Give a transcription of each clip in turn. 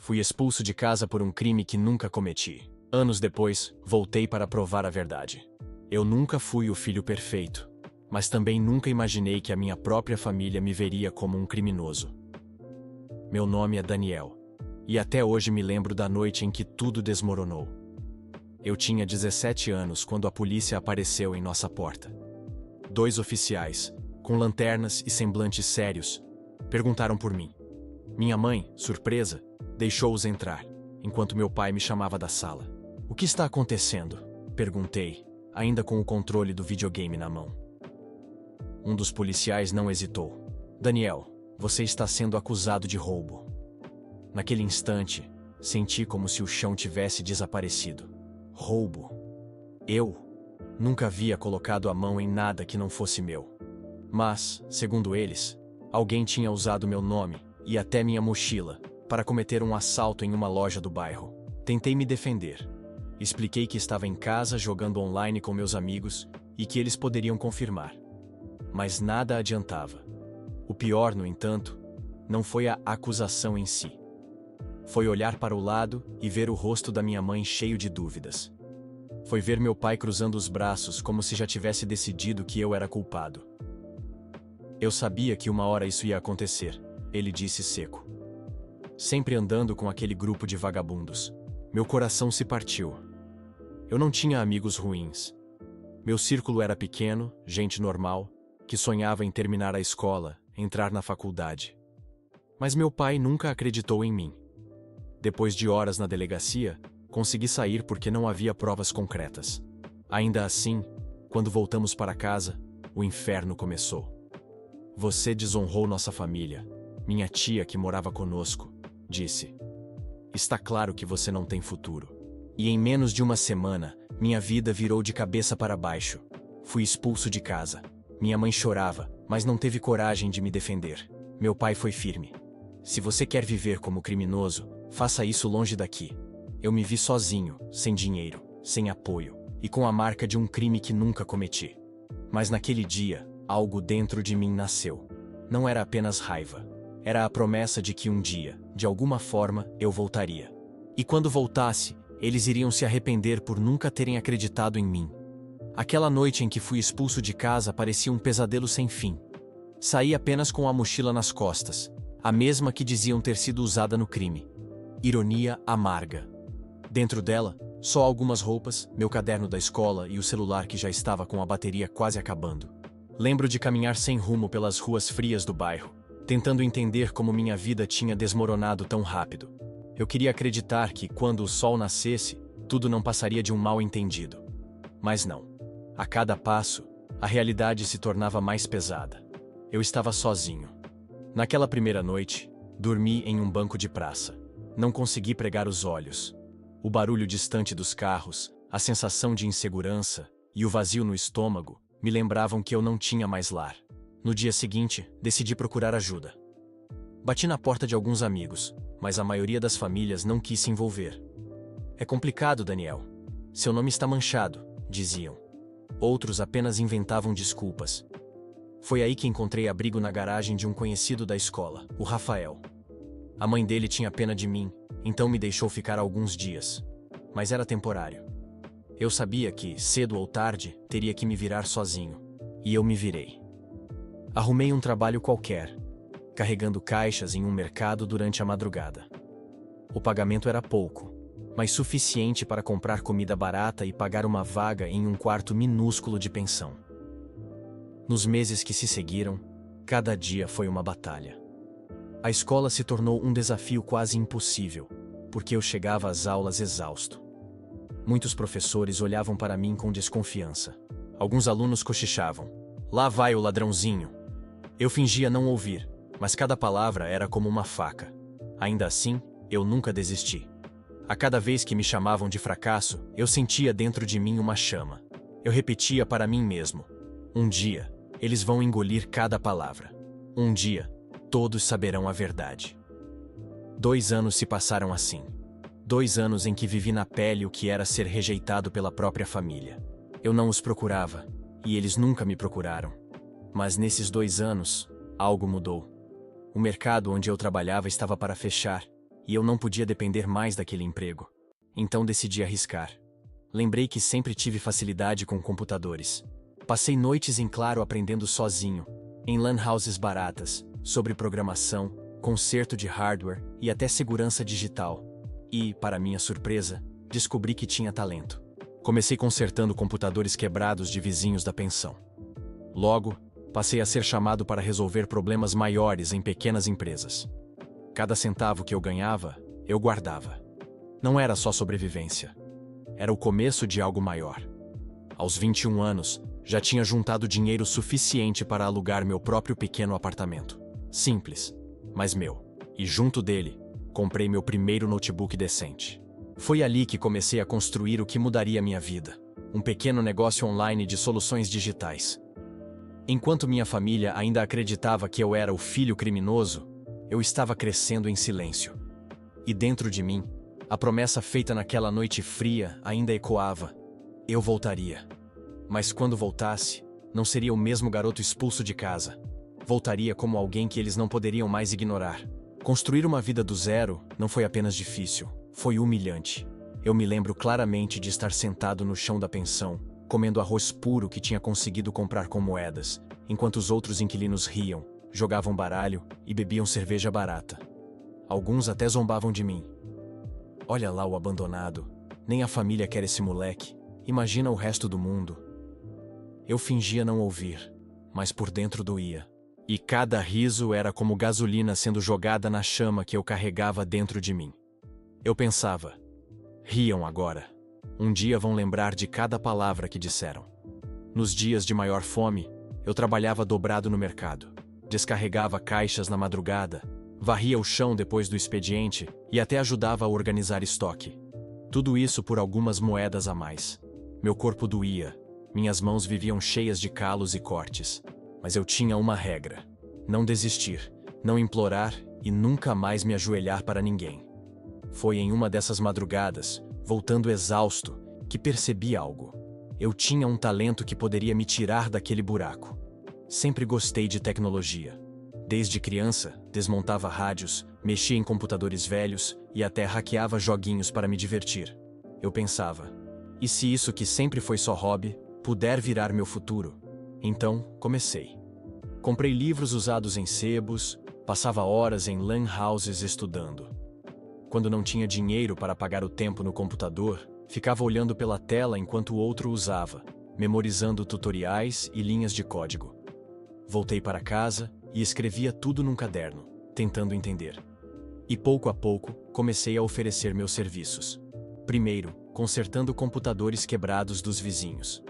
Fui expulso de casa por um crime que nunca cometi. Anos depois, voltei para provar a verdade. Eu nunca fui o filho perfeito, mas também nunca imaginei que a minha própria família me veria como um criminoso. Meu nome é Daniel, e até hoje me lembro da noite em que tudo desmoronou. Eu tinha 17 anos quando a polícia apareceu em nossa porta. 2 oficiais, com lanternas e semblantes sérios, perguntaram por mim. Minha mãe, surpresa, deixou-os entrar, enquanto meu pai me chamava da sala. "O que está acontecendo?" perguntei, ainda com o controle do videogame na mão. Um dos policiais não hesitou. "Daniel, você está sendo acusado de roubo." Naquele instante, senti como se o chão tivesse desaparecido. Roubo? Eu nunca havia colocado a mão em nada que não fosse meu. Mas, segundo eles, alguém tinha usado meu nome e até minha mochila para cometer um assalto em uma loja do bairro. Tentei me defender. Expliquei que estava em casa jogando online com meus amigos e que eles poderiam confirmar. Mas nada adiantava. O pior, no entanto, não foi a acusação em si. Foi olhar para o lado e ver o rosto da minha mãe cheio de dúvidas. Foi ver meu pai cruzando os braços como se já tivesse decidido que eu era culpado. "Eu sabia que uma hora isso ia acontecer", ele disse seco. Sempre andando com aquele grupo de vagabundos. Meu coração se partiu. Eu não tinha amigos ruins. Meu círculo era pequeno, gente normal, que sonhava em terminar a escola, entrar na faculdade. Mas meu pai nunca acreditou em mim. Depois de horas na delegacia, consegui sair porque não havia provas concretas. Ainda assim, quando voltamos para casa, o inferno começou. "Você desonrou nossa família", minha tia que morava conosco disse. "Está claro que você não tem futuro." E em menos de uma semana, minha vida virou de cabeça para baixo. Fui expulso de casa. Minha mãe chorava, mas não teve coragem de me defender. Meu pai foi firme. "Se você quer viver como criminoso, faça isso longe daqui." Eu me vi sozinho, sem dinheiro, sem apoio, e com a marca de um crime que nunca cometi. Mas naquele dia, algo dentro de mim nasceu. Não era apenas raiva. Era a promessa de que um dia, de alguma forma, eu voltaria. E quando voltasse, eles iriam se arrepender por nunca terem acreditado em mim. Aquela noite em que fui expulso de casa parecia um pesadelo sem fim. Saí apenas com a mochila nas costas, a mesma que diziam ter sido usada no crime. Ironia amarga. Dentro dela, só algumas roupas, meu caderno da escola e o celular que já estava com a bateria quase acabando. Lembro de caminhar sem rumo pelas ruas frias do bairro, tentando entender como minha vida tinha desmoronado tão rápido. Eu queria acreditar que, quando o sol nascesse, tudo não passaria de um mal-entendido. Mas não. A cada passo, a realidade se tornava mais pesada. Eu estava sozinho. Naquela primeira noite, dormi em um banco de praça. Não consegui pregar os olhos. O barulho distante dos carros, a sensação de insegurança e o vazio no estômago me lembravam que eu não tinha mais lar. No dia seguinte, decidi procurar ajuda. Bati na porta de alguns amigos, mas a maioria das famílias não quis se envolver. "É complicado, Daniel. Seu nome está manchado", diziam. Outros apenas inventavam desculpas. Foi aí que encontrei abrigo na garagem de um conhecido da escola, o Rafael. A mãe dele tinha pena de mim, então me deixou ficar alguns dias. Mas era temporário. Eu sabia que, cedo ou tarde, teria que me virar sozinho. E eu me virei. Arrumei um trabalho qualquer, carregando caixas em um mercado durante a madrugada. O pagamento era pouco, mas suficiente para comprar comida barata e pagar uma vaga em um quarto minúsculo de pensão. Nos meses que se seguiram, cada dia foi uma batalha. A escola se tornou um desafio quase impossível, porque eu chegava às aulas exausto. Muitos professores olhavam para mim com desconfiança. Alguns alunos cochichavam: "Lá vai o ladrãozinho." Eu fingia não ouvir, mas cada palavra era como uma faca. Ainda assim, eu nunca desisti. A cada vez que me chamavam de fracasso, eu sentia dentro de mim uma chama. Eu repetia para mim mesmo: "Um dia, eles vão engolir cada palavra. Um dia, todos saberão a verdade." 2 anos se passaram assim. 2 anos em que vivi na pele o que era ser rejeitado pela própria família. Eu não os procurava, e eles nunca me procuraram. Mas nesses 2 anos, algo mudou. O mercado onde eu trabalhava estava para fechar, e eu não podia depender mais daquele emprego. Então decidi arriscar. Lembrei que sempre tive facilidade com computadores. Passei noites em claro aprendendo sozinho, em lan houses baratas, sobre programação, conserto de hardware e até segurança digital. E, para minha surpresa, descobri que tinha talento. Comecei consertando computadores quebrados de vizinhos da pensão. Logo, passei a ser chamado para resolver problemas maiores em pequenas empresas. Cada centavo que eu ganhava, eu guardava. Não era só sobrevivência. Era o começo de algo maior. Aos 21 anos, já tinha juntado dinheiro suficiente para alugar meu próprio pequeno apartamento. Simples, mas meu. E junto dele, comprei meu primeiro notebook decente. Foi ali que comecei a construir o que mudaria minha vida. Um pequeno negócio online de soluções digitais. Enquanto minha família ainda acreditava que eu era o filho criminoso, eu estava crescendo em silêncio. E dentro de mim, a promessa feita naquela noite fria ainda ecoava. Eu voltaria. Mas quando voltasse, não seria o mesmo garoto expulso de casa. Voltaria como alguém que eles não poderiam mais ignorar. Construir uma vida do zero não foi apenas difícil, foi humilhante. Eu me lembro claramente de estar sentado no chão da pensão, comendo arroz puro que tinha conseguido comprar com moedas, enquanto os outros inquilinos riam, jogavam baralho e bebiam cerveja barata. Alguns até zombavam de mim. Olha lá o abandonado, nem a família quer esse moleque, imagina o resto do mundo. Eu fingia não ouvir, mas por dentro doía. E cada riso era como gasolina sendo jogada na chama que eu carregava dentro de mim. Eu pensava, riam agora. Um dia vão lembrar de cada palavra que disseram. Nos dias de maior fome, eu trabalhava dobrado no mercado. Descarregava caixas na madrugada, varria o chão depois do expediente e até ajudava a organizar estoque. Tudo isso por algumas moedas a mais. Meu corpo doía, minhas mãos viviam cheias de calos e cortes. Mas eu tinha uma regra: não desistir, não implorar e nunca mais me ajoelhar para ninguém. Foi em uma dessas madrugadas, voltando exausto, que percebi algo. Eu tinha um talento que poderia me tirar daquele buraco. Sempre gostei de tecnologia. Desde criança, desmontava rádios, mexia em computadores velhos e até hackeava joguinhos para me divertir. Eu pensava, e se isso que sempre foi só hobby, puder virar meu futuro? Então, comecei. Comprei livros usados em sebos, passava horas em lan houses estudando. Quando não tinha dinheiro para pagar o tempo no computador, ficava olhando pela tela enquanto o outro usava, memorizando tutoriais e linhas de código. Voltei para casa e escrevia tudo num caderno, tentando entender. E pouco a pouco, comecei a oferecer meus serviços. Primeiro, consertando computadores quebrados dos vizinhos.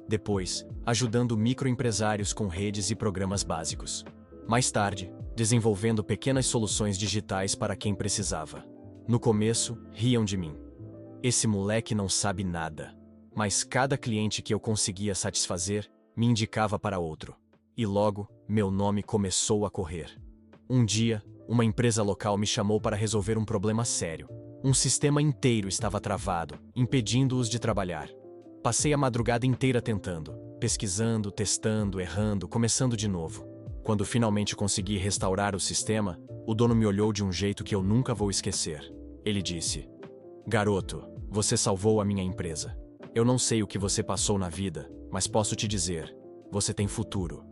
Depois, ajudando microempresários com redes e programas básicos. Mais tarde, desenvolvendo pequenas soluções digitais para quem precisava. No começo, riam de mim. Esse moleque não sabe nada. Mas cada cliente que eu conseguia satisfazer, me indicava para outro. E logo, meu nome começou a correr. Um dia, uma empresa local me chamou para resolver um problema sério. Um sistema inteiro estava travado, impedindo-os de trabalhar. Passei a madrugada inteira tentando, pesquisando, testando, errando, começando de novo. Quando finalmente consegui restaurar o sistema, o dono me olhou de um jeito que eu nunca vou esquecer. Ele disse: "Garoto, você salvou a minha empresa. Eu não sei o que você passou na vida, mas posso te dizer, você tem futuro."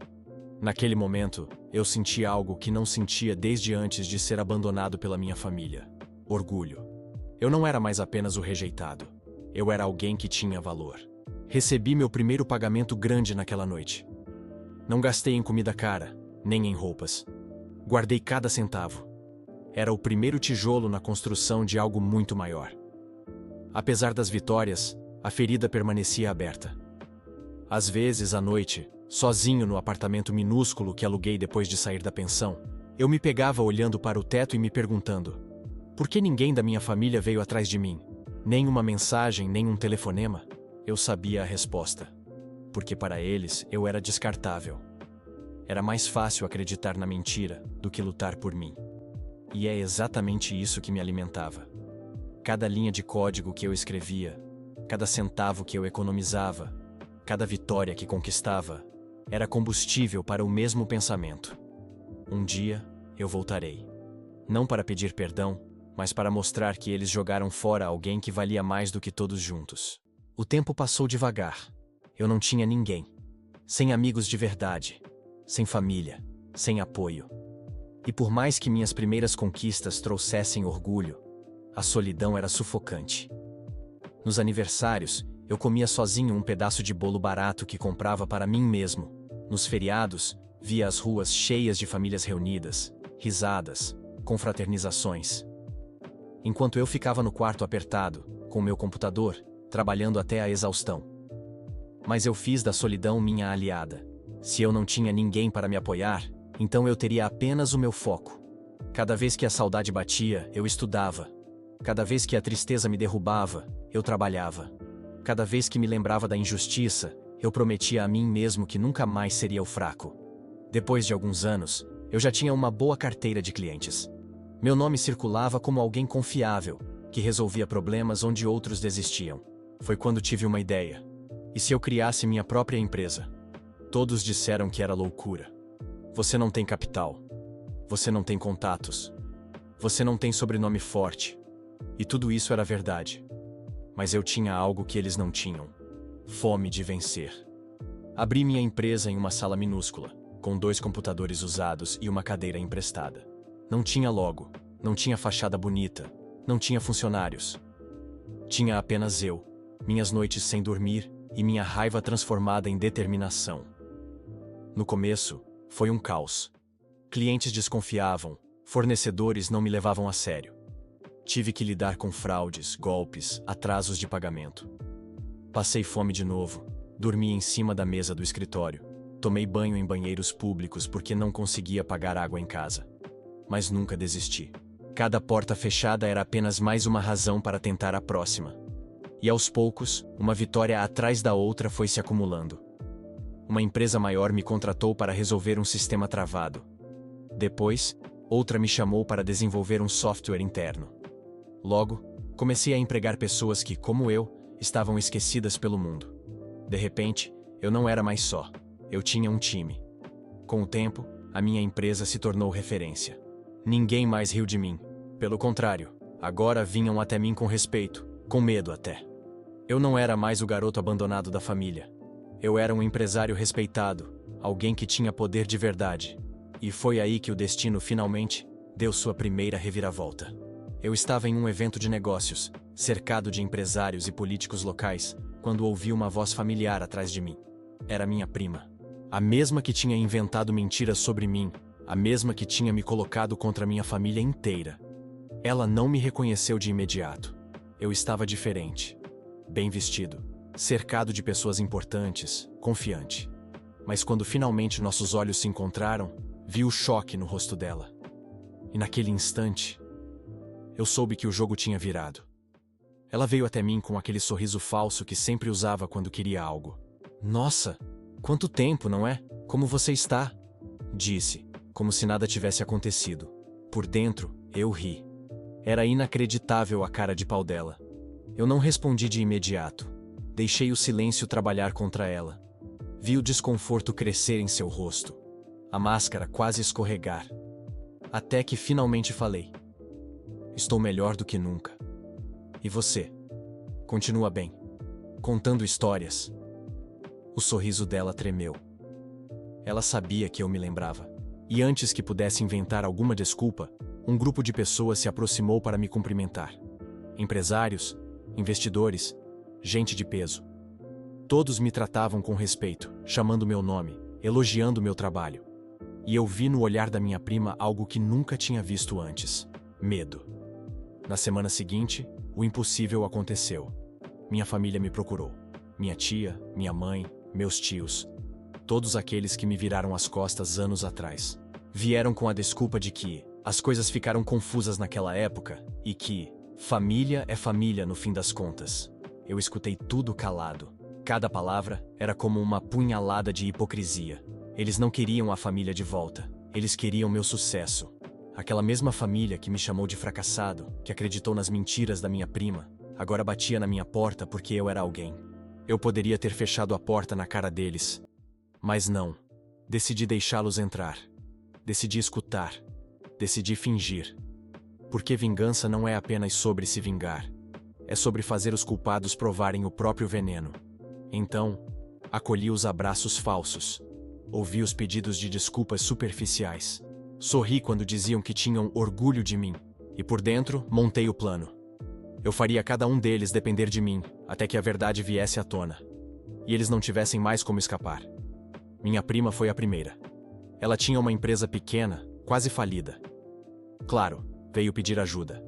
Naquele momento, eu senti algo que não sentia desde antes de ser abandonado pela minha família: orgulho. Eu não era mais apenas o rejeitado. Eu era alguém que tinha valor. Recebi meu primeiro pagamento grande naquela noite. Não gastei em comida cara, nem em roupas. Guardei cada centavo. Era o primeiro tijolo na construção de algo muito maior. Apesar das vitórias, a ferida permanecia aberta. Às vezes, à noite, sozinho no apartamento minúsculo que aluguei depois de sair da pensão, eu me pegava olhando para o teto e me perguntando: por que ninguém da minha família veio atrás de mim? Nem uma mensagem, nem um telefonema? Eu sabia a resposta. Porque para eles eu era descartável. Era mais fácil acreditar na mentira do que lutar por mim. E é exatamente isso que me alimentava. Cada linha de código que eu escrevia, cada centavo que eu economizava, cada vitória que conquistava, era combustível para o mesmo pensamento: um dia eu voltarei. Não para pedir perdão, mas para mostrar que eles jogaram fora alguém que valia mais do que todos juntos. O tempo passou devagar. Eu não tinha ninguém. Sem amigos de verdade. Sem família. Sem apoio. E por mais que minhas primeiras conquistas trouxessem orgulho, a solidão era sufocante. Nos aniversários, eu comia sozinho um pedaço de bolo barato que comprava para mim mesmo. Nos feriados, via as ruas cheias de famílias reunidas, risadas, confraternizações. Enquanto eu ficava no quarto apertado, com meu computador, trabalhando até a exaustão. Mas eu fiz da solidão minha aliada. Se eu não tinha ninguém para me apoiar, então eu teria apenas o meu foco. Cada vez que a saudade batia, eu estudava. Cada vez que a tristeza me derrubava, eu trabalhava. Cada vez que me lembrava da injustiça, eu prometia a mim mesmo que nunca mais seria o fraco. Depois de alguns anos, eu já tinha uma boa carteira de clientes. Meu nome circulava como alguém confiável, que resolvia problemas onde outros desistiam. Foi quando tive uma ideia. E se eu criasse minha própria empresa? Todos disseram que era loucura. Você não tem capital. Você não tem contatos. Você não tem sobrenome forte. E tudo isso era verdade. Mas eu tinha algo que eles não tinham. Fome de vencer. Abri minha empresa em uma sala minúscula, com 2 computadores usados e uma cadeira emprestada. Não tinha logo, não tinha fachada bonita, não tinha funcionários. Tinha apenas eu, minhas noites sem dormir e minha raiva transformada em determinação. No começo, foi um caos. Clientes desconfiavam, fornecedores não me levavam a sério. Tive que lidar com fraudes, golpes, atrasos de pagamento. Passei fome de novo, dormi em cima da mesa do escritório, tomei banho em banheiros públicos porque não conseguia pagar água em casa. Mas nunca desisti. Cada porta fechada era apenas mais uma razão para tentar a próxima. E aos poucos, uma vitória atrás da outra foi se acumulando. Uma empresa maior me contratou para resolver um sistema travado. Depois, outra me chamou para desenvolver um software interno. Logo, comecei a empregar pessoas que, como eu, estavam esquecidas pelo mundo. De repente, eu não era mais só. Eu tinha um time. Com o tempo, a minha empresa se tornou referência. Ninguém mais riu de mim. Pelo contrário, agora vinham até mim com respeito, com medo até. Eu não era mais o garoto abandonado da família. Eu era um empresário respeitado, alguém que tinha poder de verdade. E foi aí que o destino finalmente deu sua primeira reviravolta. Eu estava em um evento de negócios, cercado de empresários e políticos locais, quando ouvi uma voz familiar atrás de mim. Era minha prima. A mesma que tinha inventado mentiras sobre mim, a mesma que tinha me colocado contra minha família inteira. Ela não me reconheceu de imediato. Eu estava diferente. Bem vestido, cercado de pessoas importantes, confiante. Mas quando finalmente nossos olhos se encontraram, vi o choque no rosto dela. E naquele instante, eu soube que o jogo tinha virado. Ela veio até mim com aquele sorriso falso que sempre usava quando queria algo. "Nossa, quanto tempo, não é? Como você está?" Disse, como se nada tivesse acontecido. Por dentro, eu ri. Era inacreditável a cara de pau dela. Eu não respondi de imediato. Deixei o silêncio trabalhar contra ela. Vi o desconforto crescer em seu rosto. A máscara quase escorregar. Até que finalmente falei. "Estou melhor do que nunca. E você? Continua bem? Contando histórias?" O sorriso dela tremeu. Ela sabia que eu me lembrava. E antes que pudesse inventar alguma desculpa, um grupo de pessoas se aproximou para me cumprimentar. Empresários, investidores, gente de peso. Todos me tratavam com respeito, chamando meu nome, elogiando meu trabalho. E eu vi no olhar da minha prima algo que nunca tinha visto antes: medo. Na semana seguinte, o impossível aconteceu. Minha família me procurou. Minha tia, minha mãe, meus tios. Todos aqueles que me viraram as costas anos atrás. Vieram com a desculpa de que as coisas ficaram confusas naquela época e que família é família no fim das contas. Eu escutei tudo calado. Cada palavra era como uma punhalada de hipocrisia. Eles não queriam a família de volta. Eles queriam meu sucesso. Aquela mesma família que me chamou de fracassado, que acreditou nas mentiras da minha prima, agora batia na minha porta porque eu era alguém. Eu poderia ter fechado a porta na cara deles. Mas não. Decidi deixá-los entrar. Decidi escutar. Decidi fingir. Porque vingança não é apenas sobre se vingar. É sobre fazer os culpados provarem o próprio veneno. Então, acolhi os abraços falsos. Ouvi os pedidos de desculpas superficiais. Sorri quando diziam que tinham orgulho de mim. E por dentro, montei o plano. Eu faria cada um deles depender de mim, até que a verdade viesse à tona. E eles não tivessem mais como escapar. Minha prima foi a primeira. Ela tinha uma empresa pequena, quase falida. Claro, veio pedir ajuda.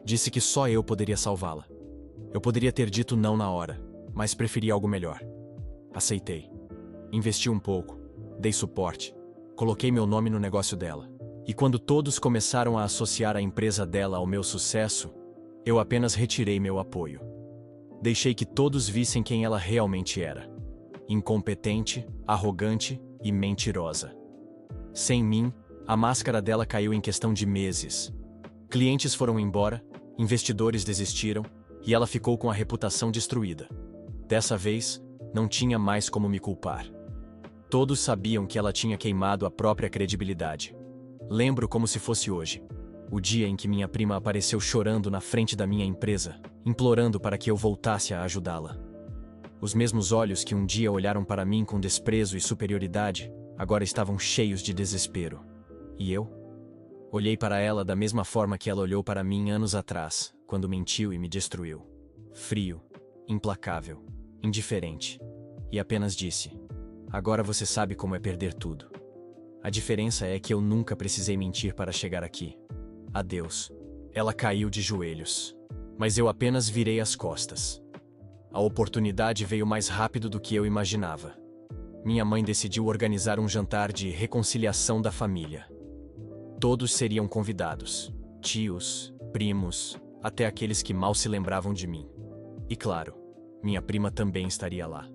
Disse que só eu poderia salvá-la. Eu poderia ter dito não na hora, mas preferi algo melhor. Aceitei. Investi um pouco, dei suporte, coloquei meu nome no negócio dela. E quando todos começaram a associar a empresa dela ao meu sucesso, eu apenas retirei meu apoio. Deixei que todos vissem quem ela realmente era. Incompetente, arrogante e mentirosa. Sem mim, a máscara dela caiu em questão de meses. Clientes foram embora, investidores desistiram, e ela ficou com a reputação destruída. Dessa vez, não tinha mais como me culpar. Todos sabiam que ela tinha queimado a própria credibilidade. Lembro como se fosse hoje. O dia em que minha prima apareceu chorando na frente da minha empresa, implorando para que eu voltasse a ajudá-la. Os mesmos olhos que um dia olharam para mim com desprezo e superioridade, agora estavam cheios de desespero. E eu? Olhei para ela da mesma forma que ela olhou para mim anos atrás, quando mentiu e me destruiu. Frio, implacável, indiferente. E apenas disse: agora você sabe como é perder tudo. A diferença é que eu nunca precisei mentir para chegar aqui. Adeus. Ela caiu de joelhos. Mas eu apenas virei as costas. A oportunidade veio mais rápido do que eu imaginava. Minha mãe decidiu organizar um jantar de reconciliação da família. Todos seriam convidados. Tios, primos, até aqueles que mal se lembravam de mim. E claro, minha prima também estaria lá.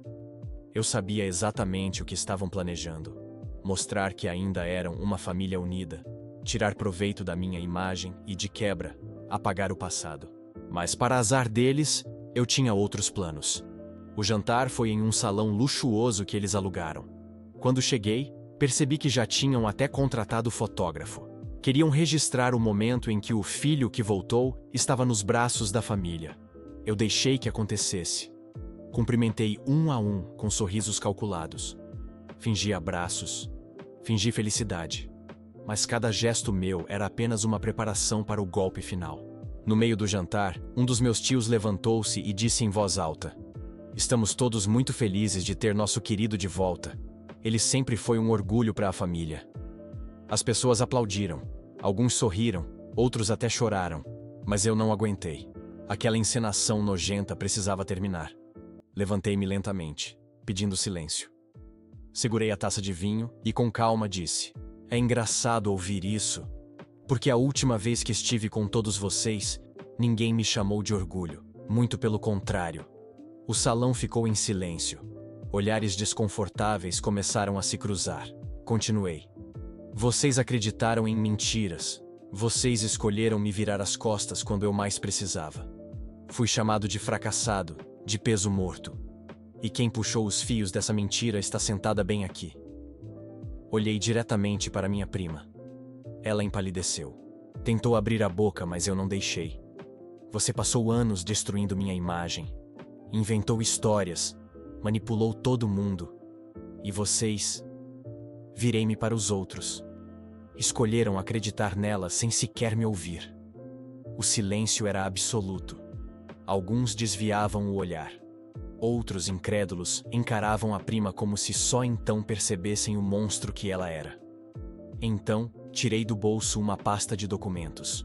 Eu sabia exatamente o que estavam planejando. Mostrar que ainda eram uma família unida. Tirar proveito da minha imagem e, de quebra, apagar o passado. Mas para azar deles, eu tinha outros planos. O jantar foi em um salão luxuoso que eles alugaram. Quando cheguei, percebi que já tinham até contratado fotógrafo. Queriam registrar o momento em que o filho que voltou estava nos braços da família. Eu deixei que acontecesse. Cumprimentei um a um com sorrisos calculados. Fingi abraços. Fingi felicidade. Mas cada gesto meu era apenas uma preparação para o golpe final. No meio do jantar, um dos meus tios levantou-se e disse em voz alta: estamos todos muito felizes de ter nosso querido de volta. Ele sempre foi um orgulho para a família. As pessoas aplaudiram. Alguns sorriram, outros até choraram. Mas eu não aguentei. Aquela encenação nojenta precisava terminar. Levantei-me lentamente, pedindo silêncio. Segurei a taça de vinho e com calma disse: é engraçado ouvir isso, porque a última vez que estive com todos vocês, ninguém me chamou de orgulho. Muito pelo contrário. O salão ficou em silêncio. Olhares desconfortáveis começaram a se cruzar. Continuei. Vocês acreditaram em mentiras. Vocês escolheram me virar as costas quando eu mais precisava. Fui chamado de fracassado, de peso morto. E quem puxou os fios dessa mentira está sentada bem aqui. Olhei diretamente para minha prima. Ela empalideceu. Tentou abrir a boca, mas eu não deixei. Você passou anos destruindo minha imagem. Inventou histórias. Manipulou todo mundo. E vocês... Virei-me para os outros. Escolheram acreditar nela sem sequer me ouvir. O silêncio era absoluto. Alguns desviavam o olhar. Outros, incrédulos, encaravam a prima como se só então percebessem o monstro que ela era. Então, tirei do bolso uma pasta de documentos.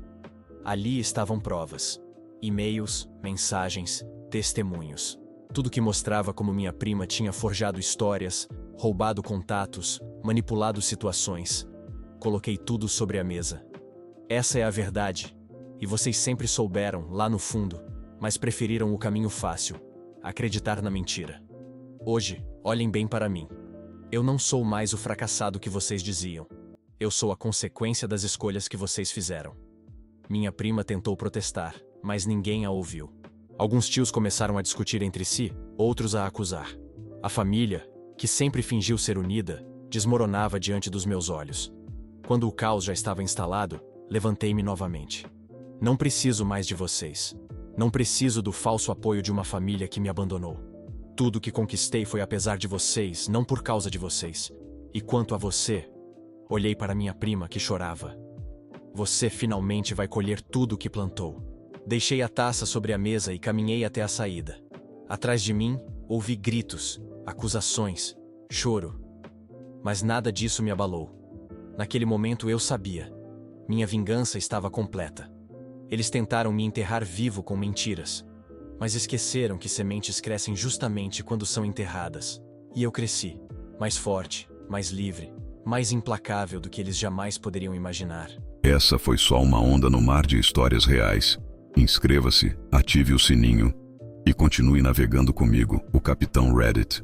Ali estavam provas. E-mails, mensagens, testemunhos. Tudo que mostrava como minha prima tinha forjado histórias, roubado contatos, manipulado situações. Coloquei tudo sobre a mesa. Essa é a verdade. E vocês sempre souberam, lá no fundo, mas preferiram o caminho fácil. Acreditar na mentira. Hoje, olhem bem para mim. Eu não sou mais o fracassado que vocês diziam. Eu sou a consequência das escolhas que vocês fizeram. Minha prima tentou protestar, mas ninguém a ouviu. Alguns tios começaram a discutir entre si, outros a acusar. A família, que sempre fingiu ser unida, desmoronava diante dos meus olhos. Quando o caos já estava instalado, levantei-me novamente. Não preciso mais de vocês. Não preciso do falso apoio de uma família que me abandonou. Tudo que conquistei foi apesar de vocês, não por causa de vocês. E quanto a você, olhei para minha prima que chorava. Você finalmente vai colher tudo o que plantou. Deixei a taça sobre a mesa e caminhei até a saída. Atrás de mim, ouvi gritos, acusações, choro. Mas nada disso me abalou. Naquele momento eu sabia. Minha vingança estava completa. Eles tentaram me enterrar vivo com mentiras, mas esqueceram que sementes crescem justamente quando são enterradas. E eu cresci, mais forte, mais livre, mais implacável do que eles jamais poderiam imaginar. Essa foi só uma onda no mar de histórias reais. Inscreva-se, ative o sininho e continue navegando comigo, o Capitão Reddit.